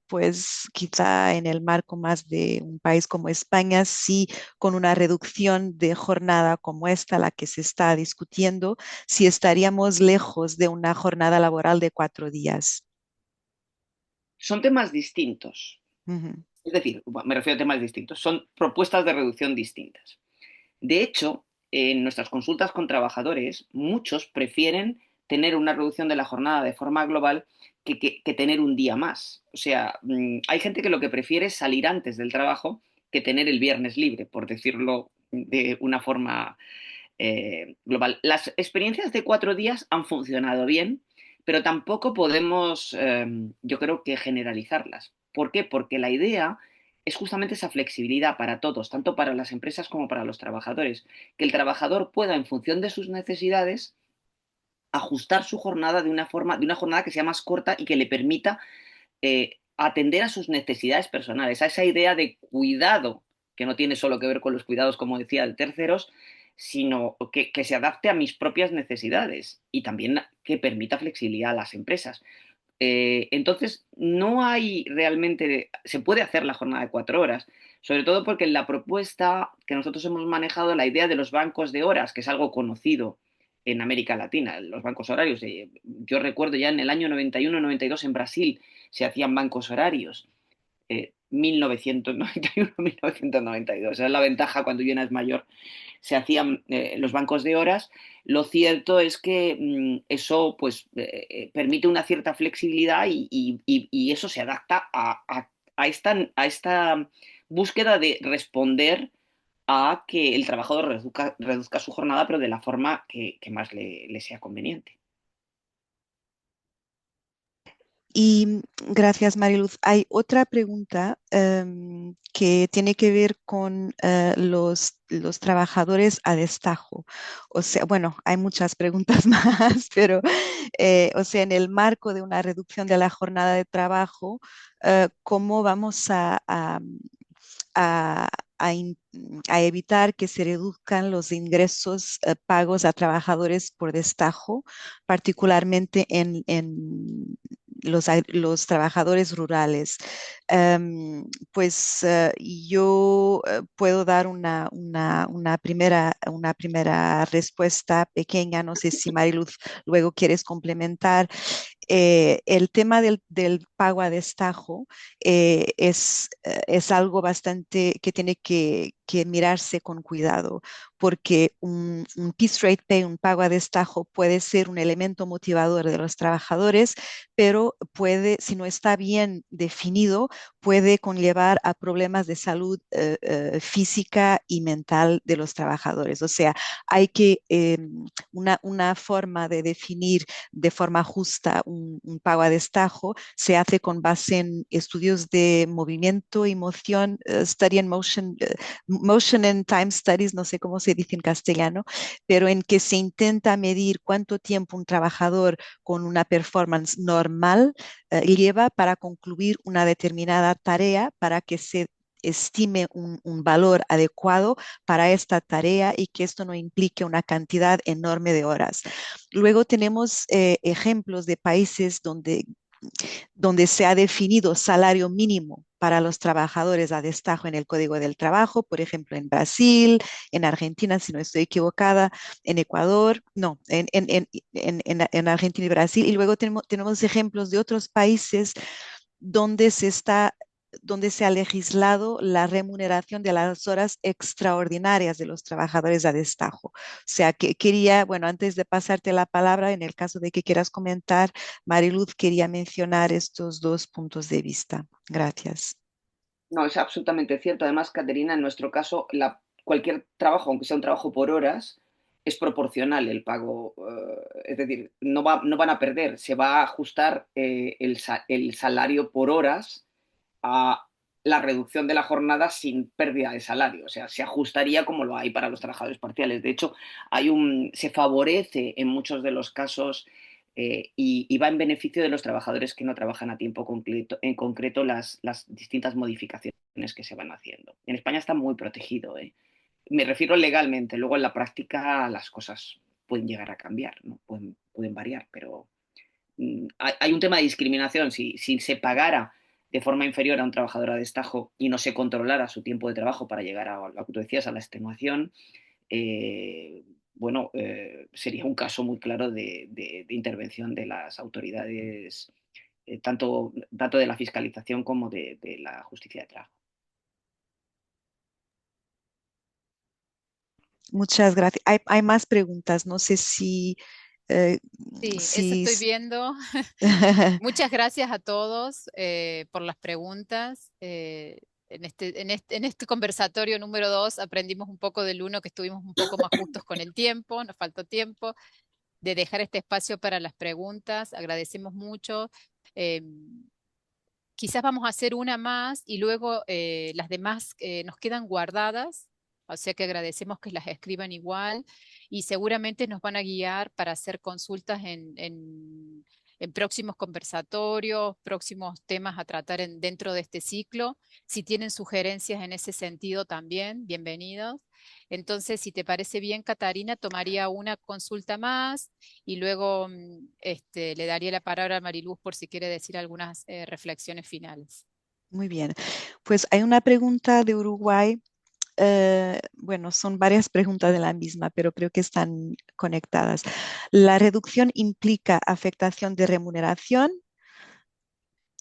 pues quizá en el marco más de un país como España, si con una reducción de jornada como esta, la que se está discutiendo, si estaríamos lejos de una jornada laboral de 4 días. Son temas distintos. Ujú. Es decir, me refiero a temas distintos. Son propuestas de reducción distintas. De hecho, en nuestras consultas con trabajadores, muchos prefieren tener una reducción de la jornada de forma global que tener un día más. O sea, hay gente que lo que prefiere es salir antes del trabajo que tener el viernes libre, por decirlo de una forma global. Las experiencias de 4 días han funcionado bien, pero tampoco podemos, yo creo que generalizarlas. ¿Por qué? Porque la idea es justamente esa flexibilidad para todos, tanto para las empresas como para los trabajadores, que el trabajador pueda, en función de sus necesidades, ajustar su jornada de una forma, de una jornada que sea más corta y que le permita atender a sus necesidades personales, a esa idea de cuidado, que no tiene solo que ver con los cuidados, como decía, de terceros, sino que se adapte a mis propias necesidades y también que permita flexibilidad a las empresas. Entonces, no hay realmente, se puede hacer la jornada de 4 horas, sobre todo porque en la propuesta que nosotros hemos manejado, la idea de los bancos de horas, que es algo conocido en América Latina, los bancos horarios, yo recuerdo ya en el año 91-92 en Brasil se hacían bancos horarios. 1991-1992. Esa es la ventaja cuando una es mayor. Se hacían los bancos de horas. Lo cierto es que eso pues, permite una cierta flexibilidad y eso se adapta a esta búsqueda de responder a que el trabajador reduzca su jornada, pero de la forma que más le sea conveniente. Y gracias, Mariluz. Hay otra pregunta que tiene que ver con los trabajadores a destajo. O sea, bueno, hay muchas preguntas más, pero, o sea, en el marco de una reducción de la jornada de trabajo, ¿cómo vamos a, a in- a evitar que se reduzcan los ingresos pagos a trabajadores por destajo, particularmente en los trabajadores rurales? Pues yo puedo dar una primera respuesta pequeña. No sé si Mariluz luego quieres complementar. El tema del pago a destajo es algo bastante que tiene que mirarse con cuidado, porque un piece rate pay, un pago a destajo, puede ser un elemento motivador de los trabajadores, pero puede, si no está bien definido, puede conllevar a problemas de salud física y mental de los trabajadores. O sea, hay que una forma de definir de forma justa un pago a destajo se hace con base en estudios de movimiento y moción, study and motion, motion and time studies, no sé cómo se dice en castellano, pero en que se intenta medir cuánto tiempo un trabajador con una performance normal lleva para concluir una determinada tarea para que se estime un valor adecuado para esta tarea y que esto no implique una cantidad enorme de horas. Luego tenemos ejemplos de países donde se ha definido salario mínimo para los trabajadores a destajo en el Código del Trabajo, por ejemplo, en Brasil, en Argentina, si no estoy equivocada, en Ecuador, no, en Argentina y Brasil. Y luego tenemos ejemplos de otros países donde donde se ha legislado la remuneración de las horas extraordinarias de los trabajadores a destajo. O sea, que quería, bueno, antes de pasarte la palabra, en el caso de que quieras comentar, Mariluz, quería mencionar estos dos puntos de vista. Gracias. No, es absolutamente cierto. Además, Caterina, en nuestro caso, cualquier trabajo, aunque sea un trabajo por horas, es proporcional el pago. Es decir, no van a perder, se va a ajustar el salario por horas a la reducción de la jornada sin pérdida de salario. O sea, se ajustaría como lo hay para los trabajadores parciales. De hecho, se favorece en muchos de los casos y va en beneficio de los trabajadores que no trabajan a tiempo completo, en concreto las distintas modificaciones que se van haciendo. En España está muy protegido, ¿eh? Me refiero legalmente, luego en la práctica las cosas pueden llegar a cambiar, ¿no? Pueden variar, pero hay un tema de discriminación. Si se pagara de forma inferior a un trabajador a destajo y no se controlara su tiempo de trabajo para llegar a lo que tú decías, a la extenuación, bueno, sería un caso muy claro de intervención de las autoridades, tanto de la fiscalización como de la justicia de trabajo. Muchas gracias. Hay más preguntas. No sé eh, Sí, eso si estoy viendo. Muchas gracias a todos por las preguntas. En este conversatorio número 2 aprendimos un poco del uno, que estuvimos un poco más justos con el tiempo, nos faltó tiempo de dejar este espacio para las preguntas. Agradecemos mucho. Eh, Quizás vamos a hacer una más y luego las demás nos quedan guardadas, o sea que agradecemos que las escriban igual y seguramente nos van a guiar para hacer consultas en próximos conversatorios, próximos temas a tratar dentro de este ciclo. Si tienen sugerencias en ese sentido también, bienvenidos. Entonces, si te parece bien, Catarina, tomaría una consulta más y luego le daría la palabra a Mariluz por si quiere decir algunas reflexiones finales. muy bien. Pues hay una pregunta de Uruguay. Bueno, son varias preguntas de la misma, pero creo que están conectadas. ¿La reducción implica afectación de remuneración?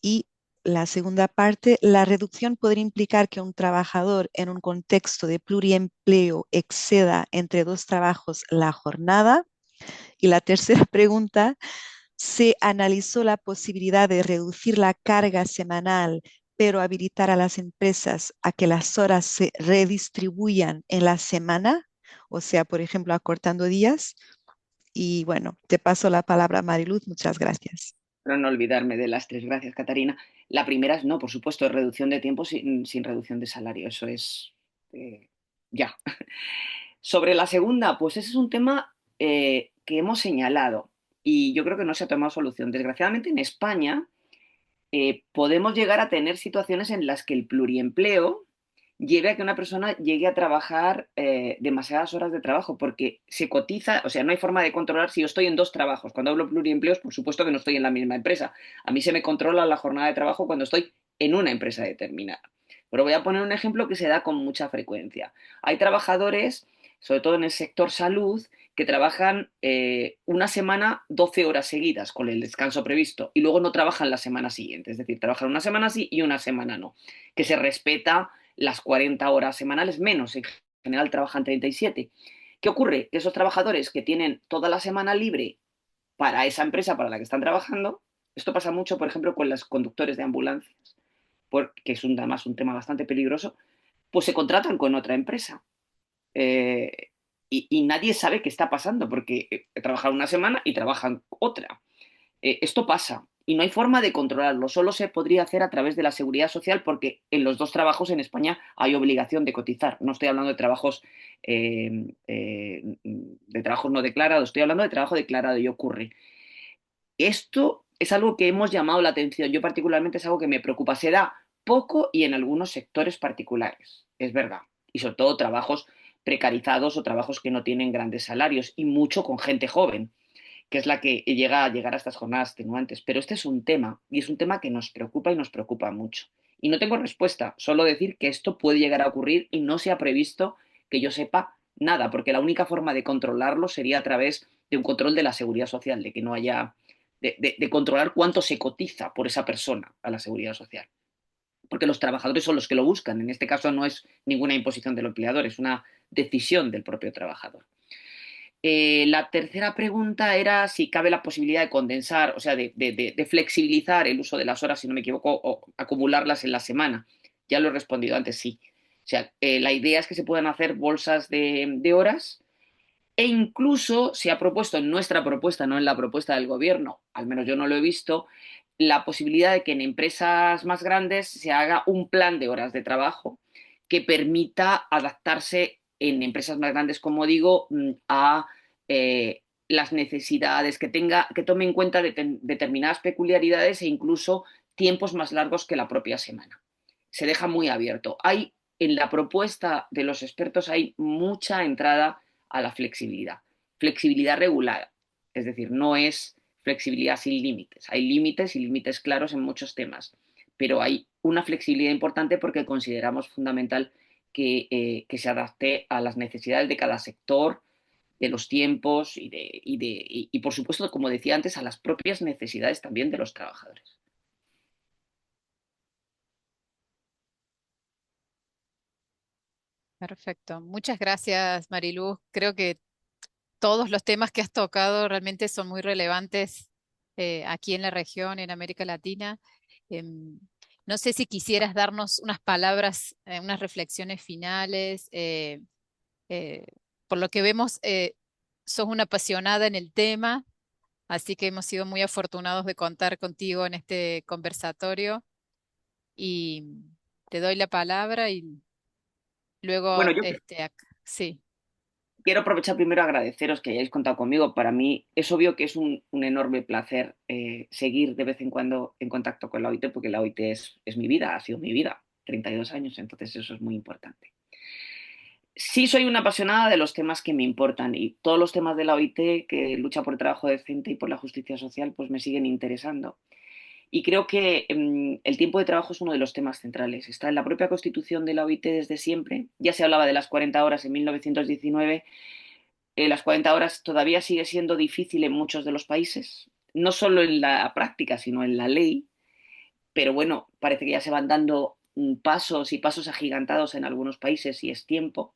Y la segunda parte, la reducción podría implicar que un trabajador en un contexto de pluriempleo exceda entre dos trabajos la jornada. Y la tercera pregunta, ¿se analizó la posibilidad de reducir la carga semanal, pero habilitar a las empresas a que las horas se redistribuyan en la semana? O sea, por ejemplo, acortando días. Y bueno, te paso la palabra, Mariluz. Muchas gracias. Pero no olvidarme de las tres gracias, Catarina. La primera es no, por supuesto, reducción de tiempo sin reducción de salario. Eso es ya. Sobre la segunda, pues ese es un tema que hemos señalado y yo creo que no se ha tomado solución. Desgraciadamente en España podemos llegar a tener situaciones en las que el pluriempleo lleve a que una persona llegue a trabajar demasiadas horas de trabajo, porque se cotiza, o sea, no hay forma de controlar si yo estoy en dos trabajos. Cuando hablo de pluriempleos, por supuesto que no estoy en la misma empresa. A mí se me controla la jornada de trabajo cuando estoy en una empresa determinada. Pero voy a poner un ejemplo que se da con mucha frecuencia. Hay trabajadores, sobre todo en el sector salud, que trabajan una semana 12 horas seguidas con el descanso previsto y luego no trabajan la semana siguiente. Es decir, trabajan una semana sí y una semana no. Que se respeta las 40 horas semanales menos, en general trabajan 37. ¿Qué ocurre? Que esos trabajadores que tienen toda la semana libre para esa empresa para la que están trabajando, esto pasa mucho, por ejemplo, con los conductores de ambulancias, que es además un tema bastante peligroso, pues se contratan con otra empresa. Eh, y nadie sabe qué está pasando porque trabajan una semana y trabajan otra. Esto pasa y no hay forma de controlarlo, solo se podría hacer a través de la seguridad social porque en los dos trabajos en España hay obligación de cotizar. No estoy hablando de trabajos, de trabajos no declarados, estoy hablando de trabajo declarado y ocurre. Esto es algo que hemos llamado la atención, yo particularmente es algo que me preocupa, se da poco y en algunos sectores particulares, es verdad, y sobre todo trabajos precarizados o trabajos que no tienen grandes salarios y mucho con gente joven que es la que llega a llegar a estas jornadas extenuantes. Pero este es un tema, y es un tema que nos preocupa y nos preocupa mucho. Y no tengo respuesta, solo decir que esto puede llegar a ocurrir y no se ha previsto que yo sepa nada, porque la única forma de controlarlo sería a través de un control de la seguridad social, de que no haya, de controlar cuánto se cotiza por esa persona a la seguridad social. Porque los trabajadores son los que lo buscan. En este caso no es ninguna imposición del empleador, es una decisión del propio trabajador. La tercera pregunta era si cabe la posibilidad de condensar, o sea, de flexibilizar el uso de las horas, si no me equivoco, o acumularlas en la semana. Ya lo he respondido antes, sí. O sea, la idea es que se puedan hacer bolsas de horas e incluso se ha propuesto en nuestra propuesta, no en la propuesta del gobierno, al menos yo no lo he visto, la posibilidad de que en empresas más grandes se haga un plan de horas de trabajo que permita adaptarse en empresas más grandes, como digo, a las necesidades, que tome en cuenta determinadas peculiaridades e incluso tiempos más largos que la propia semana. Se deja muy abierto. En la propuesta de los expertos hay mucha entrada a la flexibilidad. Flexibilidad regulada, es decir, no es flexibilidad sin límites. Hay límites y límites claros en muchos temas, pero hay una flexibilidad importante porque consideramos fundamental que se adapte a las necesidades de cada sector, de los tiempos y, por supuesto, como decía antes, a las propias necesidades también de los trabajadores. Perfecto. Muchas gracias, Mariluz. Creo que todos los temas que has tocado realmente son muy relevantes aquí en la región, en América Latina. Em, no sé si quisieras darnos unas palabras, unas reflexiones finales. Eh, por lo que vemos, sos una apasionada en el tema, así que hemos sido muy afortunados de contar contigo en este conversatorio y te doy la palabra y Bueno, luego, yo sí. quiero aprovechar primero a agradeceros que hayáis contado conmigo. Para mí es obvio que es un enorme placer seguir de vez en cuando en contacto con la OIT, porque la OIT es mi vida, ha sido mi vida, 32 años, entonces eso es muy importante. Sí soy una apasionada de los temas que me importan y todos los temas de la OIT, que lucha por el trabajo decente y por la justicia social, pues me siguen interesando. Y creo que el tiempo de trabajo es uno de los temas centrales. Está en la propia constitución de la OIT desde siempre. Ya se hablaba de las 40 horas en 1919. Las 40 horas todavía sigue siendo difícil en muchos de los países, no solo en la práctica, sino en la ley. pero bueno, parece que ya se van dando pasos y pasos agigantados en algunos países y es tiempo.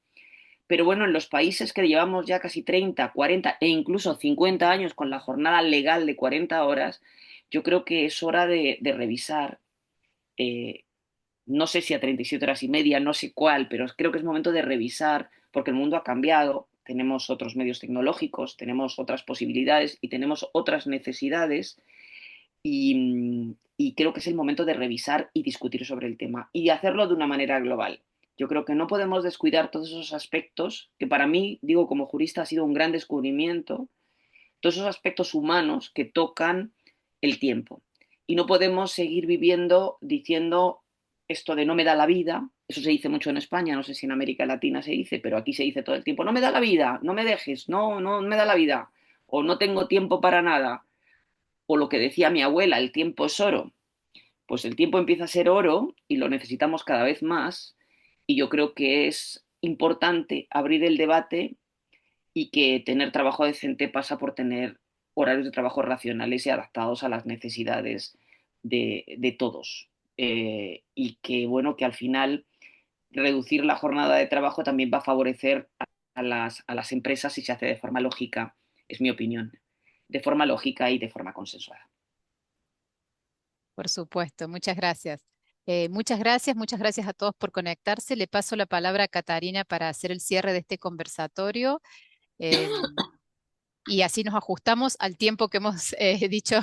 Pero bueno, en los países que llevamos ya casi 30, 40 e incluso 50 años con la jornada legal de 40 horas, yo creo que es hora de revisar, eh, no sé si a 37 horas y media, no sé cuál, pero creo que es momento de revisar porque el mundo ha cambiado, tenemos otros medios tecnológicos, tenemos otras posibilidades y tenemos otras necesidades y creo que es el momento de revisar y discutir sobre el tema y hacerlo de una manera global. Yo creo que no podemos descuidar todos esos aspectos que para mí, digo, como jurista ha sido un gran descubrimiento, todos esos aspectos humanos que tocan el tiempo. Y no podemos seguir viviendo diciendo esto de no me da la vida, eso se dice mucho en España, no sé si en América Latina se dice, pero aquí se dice todo el tiempo, no me da la vida, no me dejes, no, no me da la vida, o no tengo tiempo para nada, o lo que decía mi abuela, el tiempo es oro. Pues el tiempo empieza a ser oro y lo necesitamos cada vez más y yo creo que es importante abrir el debate y que tener trabajo decente pasa por tener horarios de trabajo racionales y adaptados a las necesidades de todos. Y que bueno, que al final reducir la jornada de trabajo también va a favorecer a las empresas si se hace de forma lógica, es mi opinión, de forma lógica y de forma consensuada. Por supuesto, muchas gracias a todos por conectarse. Le paso la palabra a Catarina para hacer el cierre de este conversatorio. Y así nos ajustamos al tiempo que hemos dicho,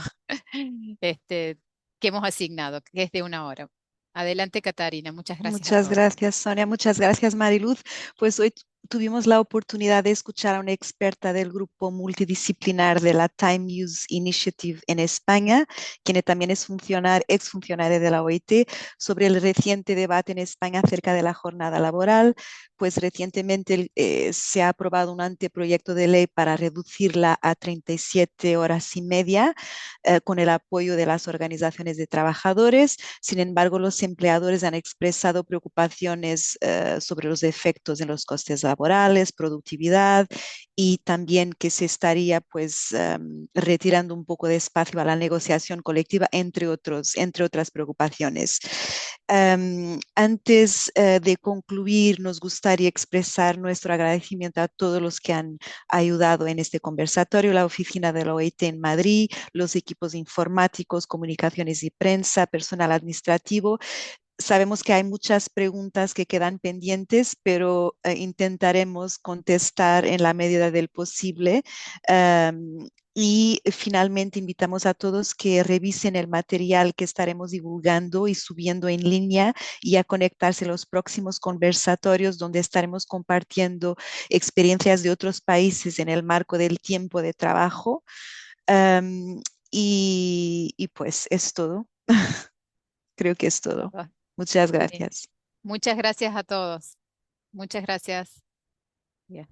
este, que hemos asignado, que es de 1 hora. Adelante, Catarina. Muchas gracias a Muchas todos. gracias, Sonia. Muchas gracias, Mariluz. Pues hoy tuvimos la oportunidad de escuchar a una experta del grupo multidisciplinar de la Time Use Initiative en España, quien también es exfuncionaria de la OIT, sobre el reciente debate en España acerca de la jornada laboral. Pues recientemente se ha aprobado un anteproyecto de ley para reducirla a 37 horas y media, con el apoyo de las organizaciones de trabajadores. Sin embargo, los empleadores han expresado preocupaciones sobre los efectos en los costes laborales, productividad y también que se estaría pues retirando un poco de espacio a la negociación colectiva, entre otras preocupaciones. Antes de concluir, nos gustaría expresar nuestro agradecimiento a todos los que han ayudado en este conversatorio, la oficina de la OIT en Madrid, los equipos informáticos, comunicaciones y prensa, personal administrativo. Sabemos que hay muchas preguntas que quedan pendientes, pero intentaremos contestar en la medida del posible. Y finalmente invitamos a todos que revisen el material que estaremos divulgando y subiendo en línea y a conectarse a los próximos conversatorios donde estaremos compartiendo experiencias de otros países en el marco del tiempo de trabajo. Um, y pues es todo. Creo que es todo. Ah, Muchas sí. gracias. Muchas gracias a todos. Muchas gracias. Bien.